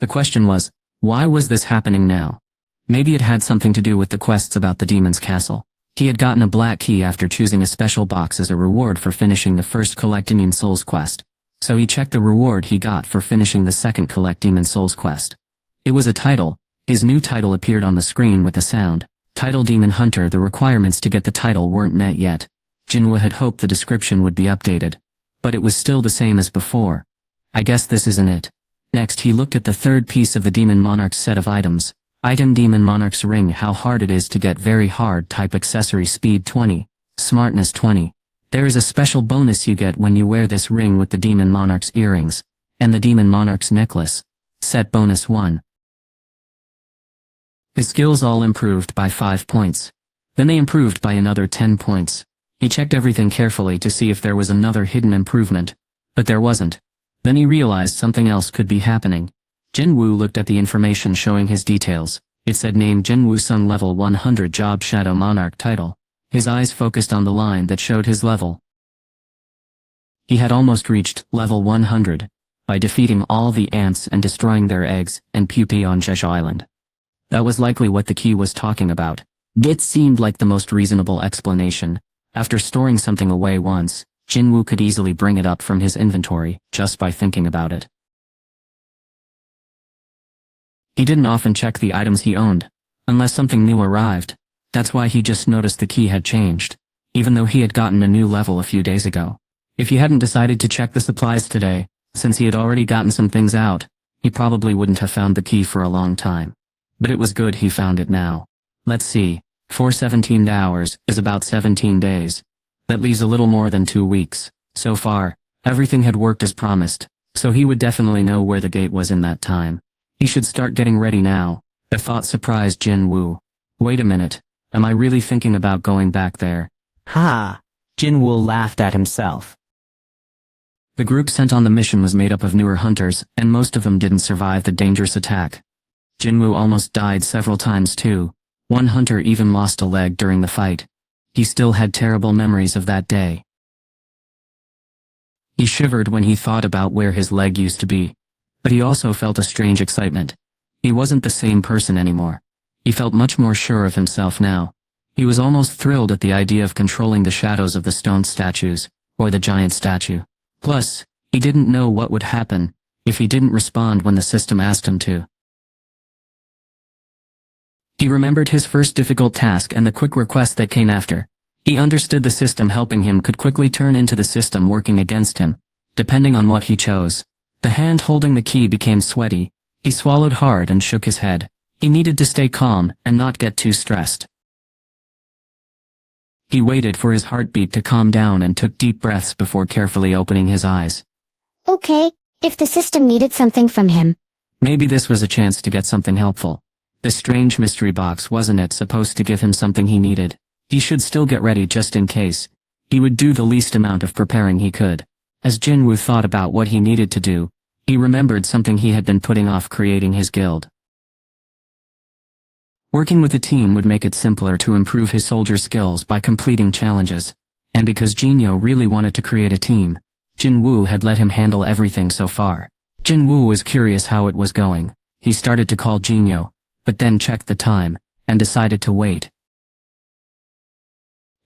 The question was, why was this happening now? Maybe it had something to do with the quests about the demon's castle. He had gotten a black key after choosing a special box as a reward for finishing the first Collect Demon Souls quest. So he checked the reward he got for finishing the second Collect Demon Souls quest. It was a title. His new title appeared on the screen with a sound. Title Demon Hunter. The requirements to get the title weren't met yet. Jinwoo had hoped the description would be updated. But it was still the same as before. I guess this isn't it. Next he looked at the third piece of the Demon Monarch's set of items. Item Demon Monarch's Ring. How hard it is to get. Very hard. Type accessory. Speed 20. Smartness 20. There is a special bonus you get when you wear this ring with the Demon Monarch's earrings. And the Demon Monarch's necklace. Set bonus 1. His skills all improved by 5 points. Then they improved by another 10 points. He checked everything carefully to see if there was another hidden improvement. But there wasn't. Then he realized something else could be happening. Jinwoo looked at the information showing his details. It said name Jinwoo Sung level 100 job Shadow Monarch title. His eyes focused on the line that showed his level. He had almost reached level 100 by defeating all the ants and destroying their eggs and pupae on Jeju Island. That was likely what the key was talking about. It seemed like the most reasonable explanation. After storing something away once, Jinwoo could easily bring it up from his inventory just by thinking about it. He didn't often check the items he owned, unless something new arrived. That's why he just noticed the key had changed, even though he had gotten a new level a few days ago. If he hadn't decided to check the supplies today, since he had already gotten some things out, he probably wouldn't have found the key for a long time. But it was good he found it now. Let's see, 417 hours is about 17 days. That leaves a little more than 2 weeks. So far, everything had worked as promised, so he would definitely know where the gate was in that time. He should start getting ready now. The thought surprised Jinwoo. Wait a minute, am I really thinking about going back there? Ha! Jinwoo laughed at himself. The group sent on the mission was made up of newer hunters, and most of them didn't survive the dangerous attack. Jinwoo almost died several times too. One hunter even lost a leg during the fight. He still had terrible memories of that day. He shivered when he thought about where his leg used to be. But he also felt a strange excitement. He wasn't the same person anymore. He felt much more sure of himself now. He was almost thrilled at the idea of controlling the shadows of the stone statues, or the giant statue. Plus, he didn't know what would happen if he didn't respond when the system asked him to. He remembered his first difficult task and the quick request that came after. He understood the system helping him could quickly turn into the system working against him, depending on what he chose. The hand holding the key became sweaty. He swallowed hard and shook his head. He needed to stay calm and not get too stressed. He waited for his heartbeat to calm down and took deep breaths before carefully opening his eyes. Okay, if the system needed something from him. Maybe this was a chance to get something helpful. This strange mystery box, wasn't it supposed to give him something he needed? He should still get ready just in case. He would do the least amount of preparing he could. As Jinwoo thought about what he needed to do, he remembered something he had been putting off: creating his guild. Working with a team would make it simpler to improve his soldier skills by completing challenges. And because Jinyo really wanted to create a team, Jinwoo had let him handle everything so far. Jinwoo was curious how it was going. He started to call Jinyo, but then checked the time, and decided to wait.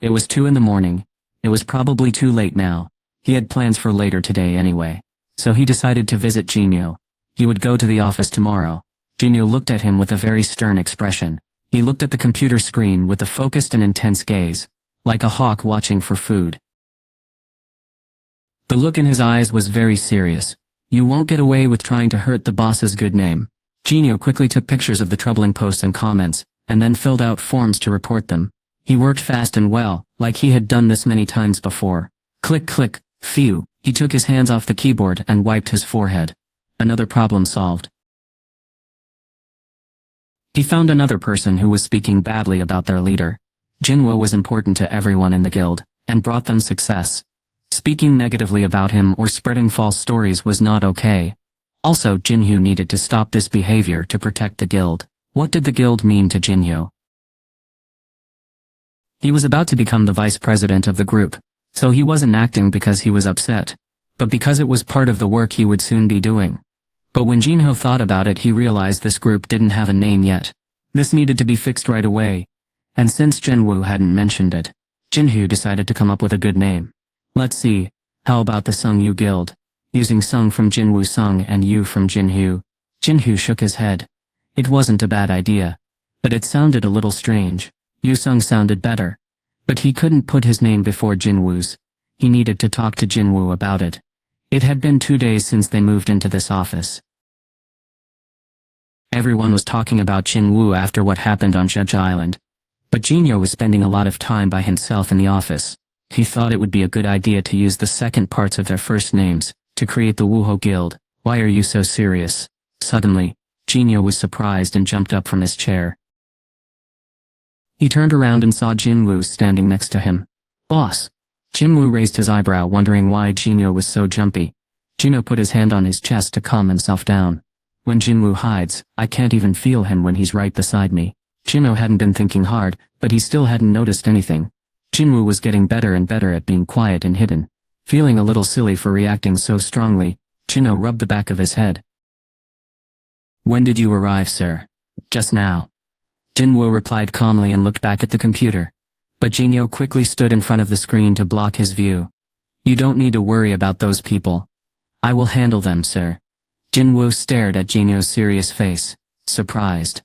It was 2 in the morning. It was probably too late now. He had plans for later today anyway. So he decided to visit Jinyo. He would go to the office tomorrow. Jinyo looked at him with a very stern expression. He looked at the computer screen with a focused and intense gaze, like a hawk watching for food. The look in his eyes was very serious. You won't get away with trying to hurt the boss's good name. Jinyo quickly took pictures of the troubling posts and comments, and then filled out forms to report them. He worked fast and well, like he had done this many times before. Click click, phew. He took his hands off the keyboard and wiped his forehead. Another problem solved. He found another person who was speaking badly about their leader. Jinwoo was important to everyone in the guild, and brought them success. Speaking negatively about him or spreading false stories was not okay. Also, Jinhyo needed to stop this behavior to protect the guild. What did the guild mean to Jinhyo? He was about to become the vice president of the group, so he wasn't acting because he was upset, but because it was part of the work he would soon be doing. But when Jinho thought about it, he realized this group didn't have a name yet. This needed to be fixed right away. And since Jinwoo hadn't mentioned it, Jinhyo decided to come up with a good name. Let's see, how about the Sungyu Guild? Using Sung from Jinwoo Sung and Yu from Jinhyo. Jinhyo shook his head. It wasn't a bad idea. But it sounded a little strange. Yu Sung sounded better. But he couldn't put his name before Jinwoo's. He needed to talk to Jinwoo about it. It had been 2 days since they moved into this office. Everyone was talking about Jinwoo after what happened on Jeju Island. But Jinhyo was spending a lot of time by himself in the office. He thought it would be a good idea to use the second parts of their first names to create the Wooho Guild. Why are you so serious? Suddenly, Jinhyo was surprised and jumped up from his chair. He turned around and saw Jinwoo standing next to him. Boss. Jinwoo raised his eyebrow, wondering why Jinhyo was so jumpy. Jinhyo put his hand on his chest to calm himself down. When Jinwoo hides, I can't even feel him when he's right beside me. Jinhyo hadn't been thinking hard, but he still hadn't noticed anything. Jinwoo was getting better and better at being quiet and hidden. Feeling a little silly for reacting so strongly, Jinhyo rubbed the back of his head. When did you arrive, sir? Just now. Jinwoo replied calmly and looked back at the computer. But Jinhyo quickly stood in front of the screen to block his view. You don't need to worry about those people. I will handle them, sir. Jinwoo stared at Jinhyo's serious face, surprised.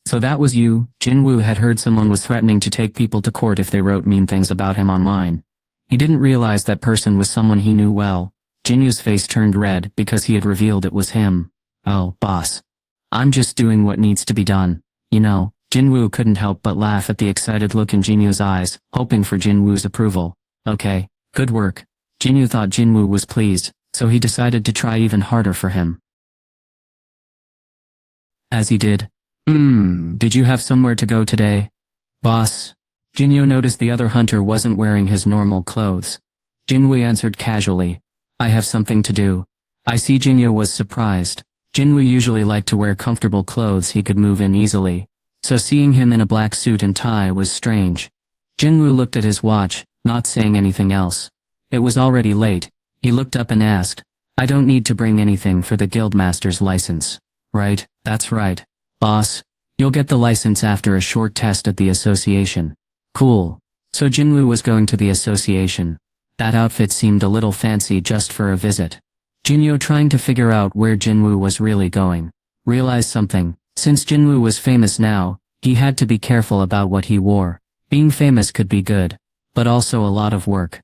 So that was you. Jinwoo had heard someone was threatening to take people to court if they wrote mean things about him online. He didn't realize that person was someone he knew well. Jinhyo's face turned red because he had revealed it was him. Oh, boss. I'm just doing what needs to be done. You know, Jinwoo couldn't help but laugh at the excited look in Jinhyo's eyes, hoping for Jinwoo's approval. Okay, good work. Jinhyo thought Jinwoo was pleased, so he decided to try even harder for him. As he did. Did you have somewhere to go today? Boss. Jinhyo noticed the other hunter wasn't wearing his normal clothes. Jinwoo answered casually. I have something to do. I see. Jinhyo was surprised. Jinwoo usually liked to wear comfortable clothes he could move in easily, so seeing him in a black suit and tie was strange. Jinwoo looked at his watch, not saying anything else. It was already late. He looked up and asked, I don't need to bring anything for the guildmaster's license, right? That's right. Boss, you'll get the license after a short test at the association. Cool. So Jinwoo was going to the association. That outfit seemed a little fancy just for a visit. Jinhyo, trying to figure out where Jinwoo was really going, realized something. Since Jinwoo was famous now, he had to be careful about what he wore. Being famous could be good, but also a lot of work.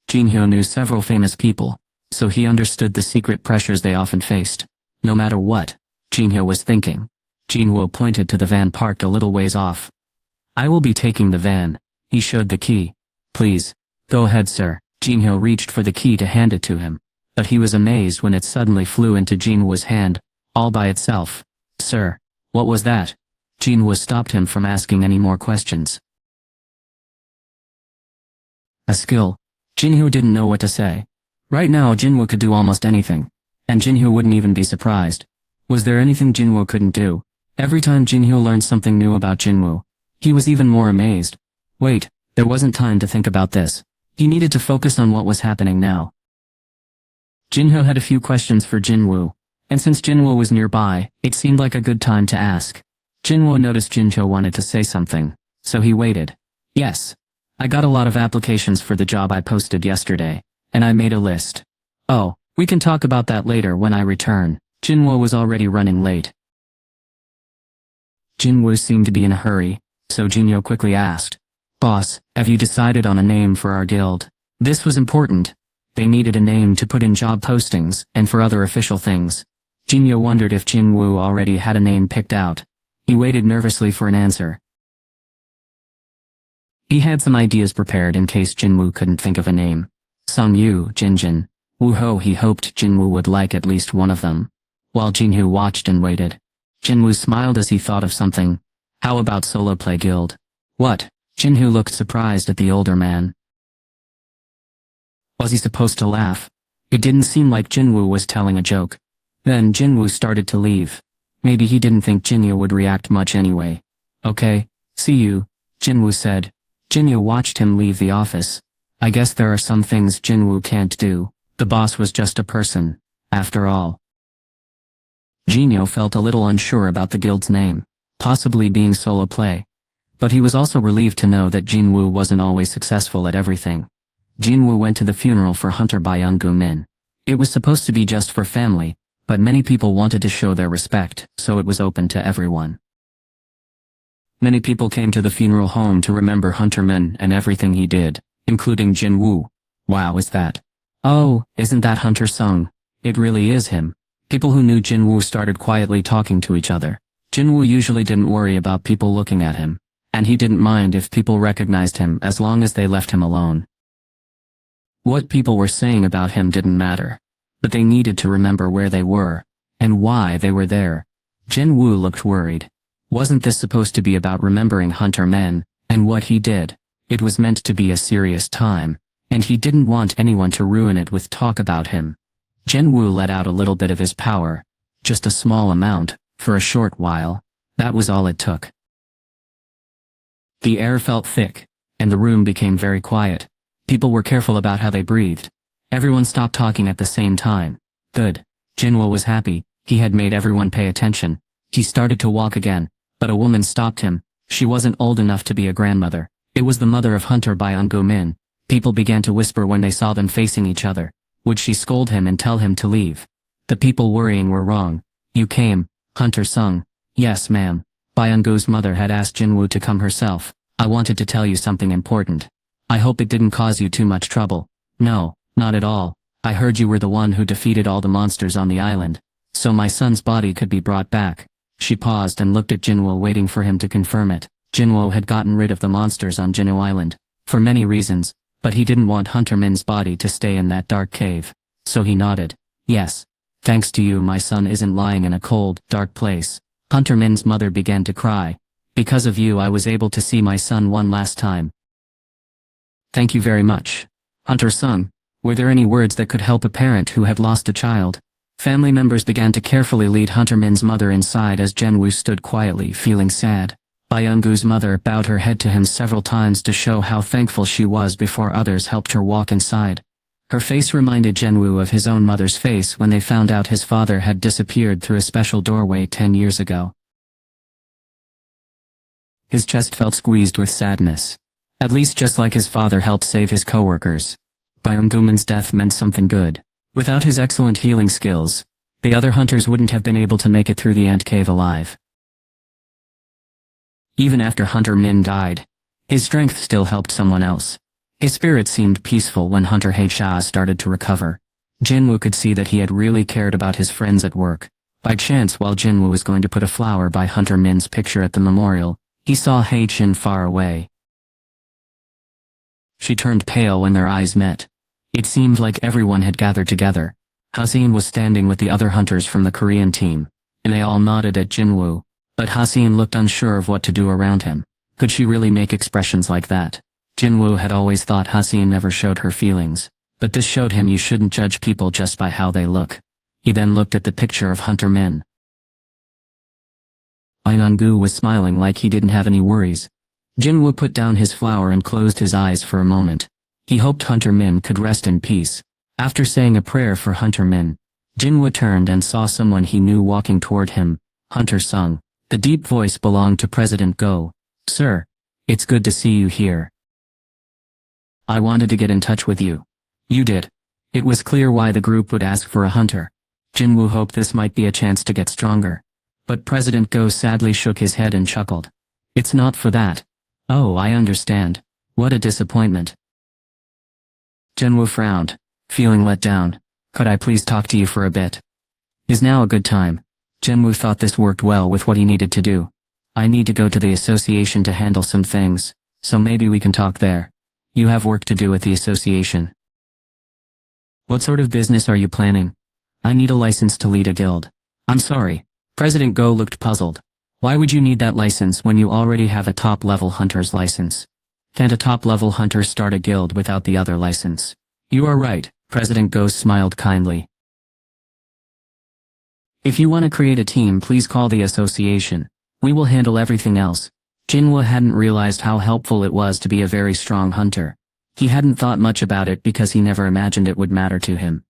Jinhyo knew several famous people, so he understood the secret pressures they often faced. No matter what, Jinhyo was thinking. Jinwoo pointed to the van parked a little ways off. I will be taking the van. He showed the key. Please, go ahead, sir. Jinhyo reached for the key to hand it to him, but he was amazed when it suddenly flew into Jinwoo's hand, all by itself. Sir, what was that? Jinwoo stopped him from asking any more questions. A skill. Jinhyo didn't know what to say. Right now Jinwoo could do almost anything, and Jinhyo wouldn't even be surprised. Was there anything Jinwoo couldn't do? Every time Jinhyo learned something new about Jinwoo, he was even more amazed. Wait, there wasn't time to think about this. He needed to focus on what was happening now. Jinhyo had a few questions for Jinwoo, and since Jinwoo was nearby, it seemed like a good time to ask. Jinwoo noticed Jinhyo wanted to say something, so he waited. Yes. I got a lot of applications for the job I posted yesterday, and I made a list. Oh, we can talk about that later when I return. Jinwoo was already running late. Jinwoo seemed to be in a hurry, so Jinhyo quickly asked, Boss, have you decided on a name for our guild? This was important. They needed a name to put in job postings and for other official things. Jinhyo wondered if Jinwoo already had a name picked out. He waited nervously for an answer. He had some ideas prepared in case Jinwoo couldn't think of a name. Sungyu, Jinjin, Wooho. He hoped Jinwoo would like at least one of them. While Jinhyo watched and waited, Jinwoo smiled as he thought of something. How about Solo Play Guild? What? Jinhyo looked surprised at the older man. Was he supposed to laugh? It didn't seem like Jinwoo was telling a joke. Then Jinwoo started to leave. Maybe he didn't think Jinhyo would react much anyway. Okay, see you, Jinwoo said. Jinhyo watched him leave the office. I guess there are some things Jinwoo can't do. The boss was just a person, after all. Jinyo felt a little unsure about the guild's name, possibly being solo play. But he was also relieved to know that Jinwoo wasn't always successful at everything. Jinwoo went to the funeral for Hunter by Min. It was supposed to be just for family, but many people wanted to show their respect, so it was open to everyone. Many people came to the funeral home to remember Hunter Min and everything he did, including Jinwoo. Wow, is that? Oh, isn't that Hunter Sung? It really is him. People who knew Jinwoo started quietly talking to each other. Jinwoo usually didn't worry about people looking at him, and he didn't mind if people recognized him as long as they left him alone. What people were saying about him didn't matter, but they needed to remember where they were, and why they were there. Jinwoo looked worried. Wasn't this supposed to be about remembering Hunter Min, and what he did? It was meant to be a serious time, and he didn't want anyone to ruin it with talk about him. Jinwoo let out a little bit of his power, just a small amount, for a short while. That was all it took. The air felt thick, and the room became very quiet. People were careful about how they breathed. Everyone stopped talking at the same time. Good. Jinwoo was happy. He had made everyone pay attention. He started to walk again, but a woman stopped him. She wasn't old enough to be a grandmother. It was the mother of Hunter by Min. People began to whisper when they saw them facing each other. Would she scold him and tell him to leave? The people worrying were wrong. You came, Hunter Sung. Yes, ma'am. Byung-go's mother had asked Jinwoo to come herself. I wanted to tell you something important. I hope it didn't cause you too much trouble. No, not at all. I heard you were the one who defeated all the monsters on the island, so my son's body could be brought back. She paused and looked at Jinwoo, waiting for him to confirm it. Jinwoo had gotten rid of the monsters on Jinwoo Island, for many reasons, but he didn't want Hunter Min's body to stay in that dark cave. So he nodded. Yes. Thanks to you, my son isn't lying in a cold, dark place. Hunter Min's mother began to cry. Because of you, I was able to see my son one last time. Thank you very much. Hunter Sung, were there any words that could help a parent who had lost a child? Family members began to carefully lead Hunter Min's mother inside as Jinwoo stood quietly, feeling sad. Byung-go's mother bowed her head to him several times to show how thankful she was before others helped her walk inside. Her face reminded Jinwoo of his own mother's face when they found out his father had disappeared through a special doorway 10 years ago. His chest felt squeezed with sadness. At least just like his father helped save his coworkers. Byung-go's death meant something good. Without his excellent healing skills, the other hunters wouldn't have been able to make it through the ant cave alive. Even after Hunter Min died, his strength still helped someone else. His spirit seemed peaceful when Hunter Hae-cha started to recover. Jinwoo could see that he had really cared about his friends at work. By chance, while Jinwoo was going to put a flower by Hunter Min's picture at the memorial, he saw Hae-chin far away. She turned pale when their eyes met. It seemed like everyone had gathered together. Hasein was standing with the other hunters from the Korean team, and they all nodded at Jinwoo, but Hasein looked unsure of what to do around him. Could she really make expressions like that? Jinwoo had always thought Hasein never showed her feelings, but this showed him you shouldn't judge people just by how they look. He then looked at the picture of Hunter Min. Byung-go was smiling like he didn't have any worries. Jinwoo put down his flower and closed his eyes for a moment. He hoped Hunter Min could rest in peace. After saying a prayer for Hunter Min, Jinwoo turned and saw someone he knew walking toward him, Hunter Sung. The deep voice belonged to President Go. Sir, it's good to see you here. I wanted to get in touch with you. You did. It was clear why the group would ask for a hunter. Jinwoo hoped this might be a chance to get stronger. But President Go sadly shook his head and chuckled. It's not for that. Oh, I understand. What a disappointment. Jinwoo frowned, feeling let down. Could I please talk to you for a bit? Is now a good time? Jinwoo thought this worked well with what he needed to do. I need to go to the association to handle some things, so maybe we can talk there. You have work to do at the association. What sort of business are you planning? I need a license to lead a guild. I'm sorry. President Go looked puzzled. Why would you need that license when you already have a top-level hunter's license? Can't a top-level hunter start a guild without the other license? You are right, President Go smiled kindly. If you want to create a team, please call the association. We will handle everything else. Jinwoo hadn't realized how helpful it was to be a very strong hunter. He hadn't thought much about it because he never imagined it would matter to him.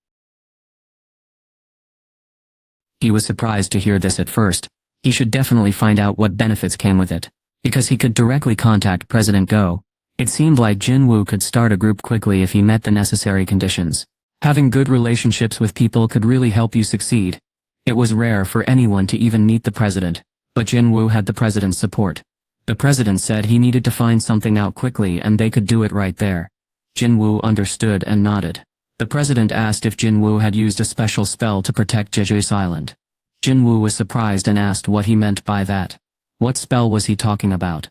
He was surprised to hear this at first. He should definitely find out what benefits came with it, because he could directly contact President Go. It seemed like Jinwoo could start a group quickly if he met the necessary conditions. Having good relationships with people could really help you succeed. It was rare for anyone to even meet the president, but Jinwoo had the president's support. The president said he needed to find something out quickly and they could do it right there. Jinwoo understood and nodded. The president asked if Jinwoo had used a special spell to protect Jeju's island. Jinwoo was surprised and asked what he meant by that. What spell was he talking about?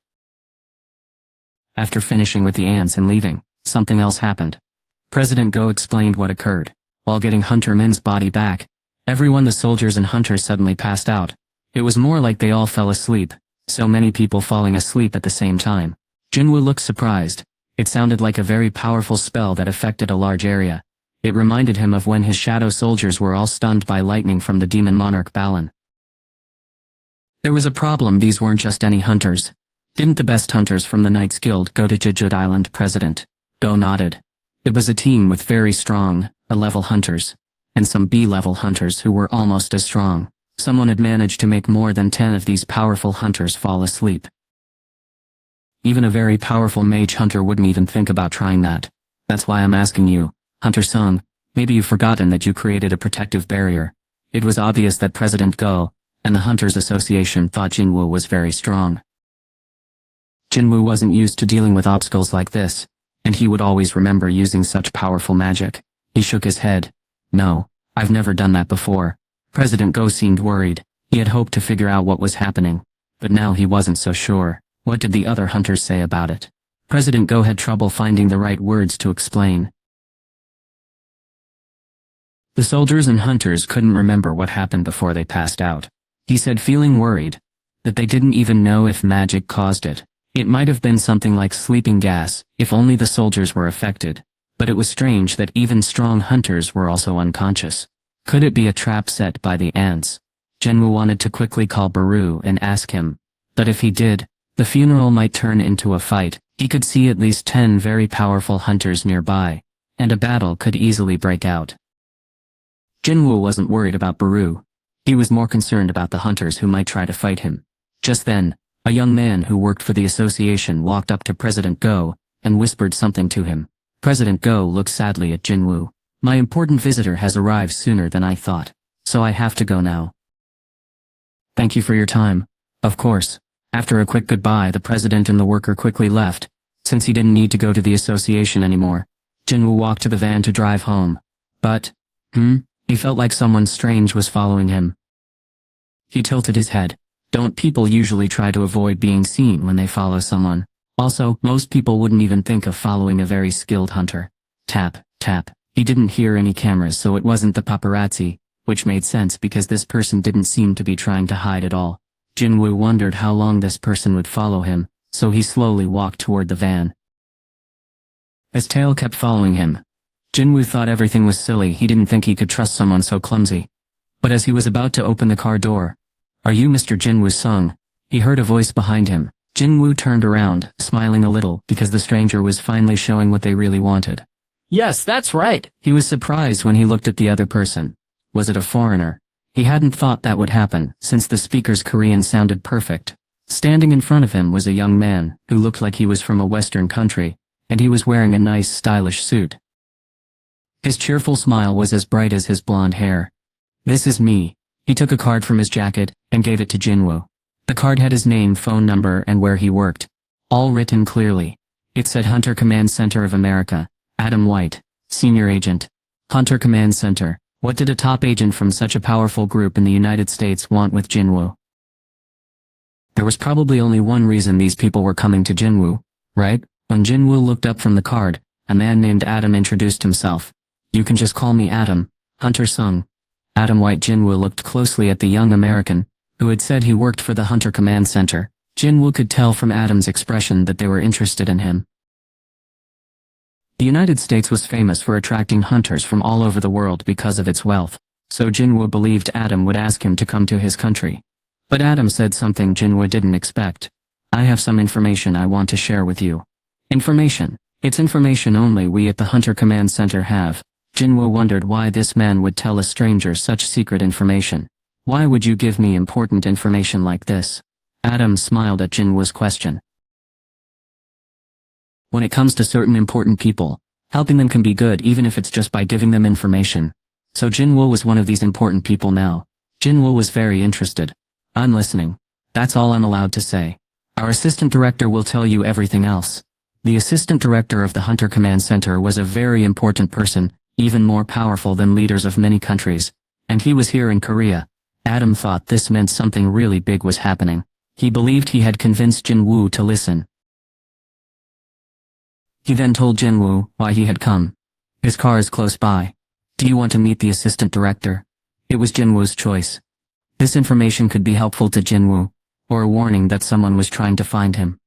After finishing with the ants and leaving, something else happened. President Go explained what occurred. While getting Hunter Min's body back, everyone, the soldiers and hunters, suddenly passed out. It was more like they all fell asleep. So many people falling asleep at the same time. Jinwoo looked surprised. It sounded like a very powerful spell that affected a large area. It reminded him of when his shadow soldiers were all stunned by lightning from the demon monarch Balan. There was a problem. These weren't just any hunters. Didn't the best hunters from the Knights Guild go to Jeju Island? President Go nodded. It was a team with very strong, A-level hunters, and some B-level hunters who were almost as strong. Someone had managed to make more than 10 of these powerful hunters fall asleep. Even a very powerful mage hunter wouldn't even think about trying that. That's why I'm asking you, Hunter Sung, maybe you've forgotten that you created a protective barrier. It was obvious that President Go and the Hunters Association thought Jinwoo was very strong. Jinwoo wasn't used to dealing with obstacles like this, and he would always remember using such powerful magic. He shook his head. No, I've never done that before. President Go seemed worried. He had hoped to figure out what was happening, but now he wasn't so sure. What did the other hunters say about it? President Go had trouble finding the right words to explain. The soldiers and hunters couldn't remember what happened before they passed out. He said, feeling worried, that they didn't even know if magic caused it. It might have been something like sleeping gas, if only the soldiers were affected. But it was strange that even strong hunters were also unconscious. Could it be a trap set by the ants? Jinwoo wanted to quickly call Baru and ask him. But if he did, the funeral might turn into a fight. He could see at least 10 very powerful hunters nearby, and a battle could easily break out. Jinwoo wasn't worried about Baru. He was more concerned about the hunters who might try to fight him. Just then, a young man who worked for the association walked up to President Go and whispered something to him. President Go looked sadly at Jinwoo. My important visitor has arrived sooner than I thought, so I have to go now. Thank you for your time. Of course. After a quick goodbye, the president and the worker quickly left, since he didn't need to go to the association anymore. Jinwoo walked to the van to drive home. But, he felt like someone strange was following him. He tilted his head. Don't people usually try to avoid being seen when they follow someone? Also, most people wouldn't even think of following a very skilled hunter. Tap, tap. He didn't hear any cameras, so it wasn't the paparazzi, which made sense because this person didn't seem to be trying to hide at all. Jinwoo wondered how long this person would follow him, so he slowly walked toward the van. His tail kept following him. Jinwoo thought everything was silly. He didn't think he could trust someone so clumsy. But as he was about to open the car door, "Are you Mr. Jinwoo Sung?" he heard a voice behind him. Jinwoo turned around, smiling a little because the stranger was finally showing what they really wanted. Yes, that's right. He was surprised when he looked at the other person. Was it a foreigner? He hadn't thought that would happen, since the speaker's Korean sounded perfect. Standing in front of him was a young man, who looked like he was from a Western country, and he was wearing a nice, stylish suit. His cheerful smile was as bright as his blonde hair. This is me. He took a card from his jacket, and gave it to Jinwoo. The card had his name, phone number, and where he worked, all written clearly. It said Hunter Command Center of America, Adam White, Senior Agent. Hunter Command Center. What did a top agent from such a powerful group in the United States want with Jinwoo? There was probably only one reason these people were coming to Jinwoo, right? When Jinwoo looked up from the card, a man named Adam introduced himself. You can just call me Adam, Hunter Sung. Adam White. Jinwoo looked closely at the young American, who had said he worked for the Hunter Command Center. Jinwoo could tell from Adam's expression that they were interested in him. The United States was famous for attracting hunters from all over the world because of its wealth, so Jinwoo believed Adam would ask him to come to his country. But Adam said something Jinwoo didn't expect. I have some information I want to share with you. Information? It's information only we at the Hunter Command Center have. Jinwoo wondered why this man would tell a stranger such secret information. Why would you give me important information like this? Adam smiled at Jinwoo's question. When it comes to certain important people, helping them can be good even if it's just by giving them information. So Jinwoo was one of these important people now. Jinwoo was very interested. I'm listening. That's all I'm allowed to say. Our assistant director will tell you everything else. The assistant director of the Hunter Command Center was a very important person, even more powerful than leaders of many countries. And he was here in Korea. Adam thought this meant something really big was happening. He believed he had convinced Jinwoo to listen. He then told Jinwoo why he had come. His car is close by. Do you want to meet the assistant director? It was Jinwoo's choice. This information could be helpful to Jinwoo, or a warning that someone was trying to find him.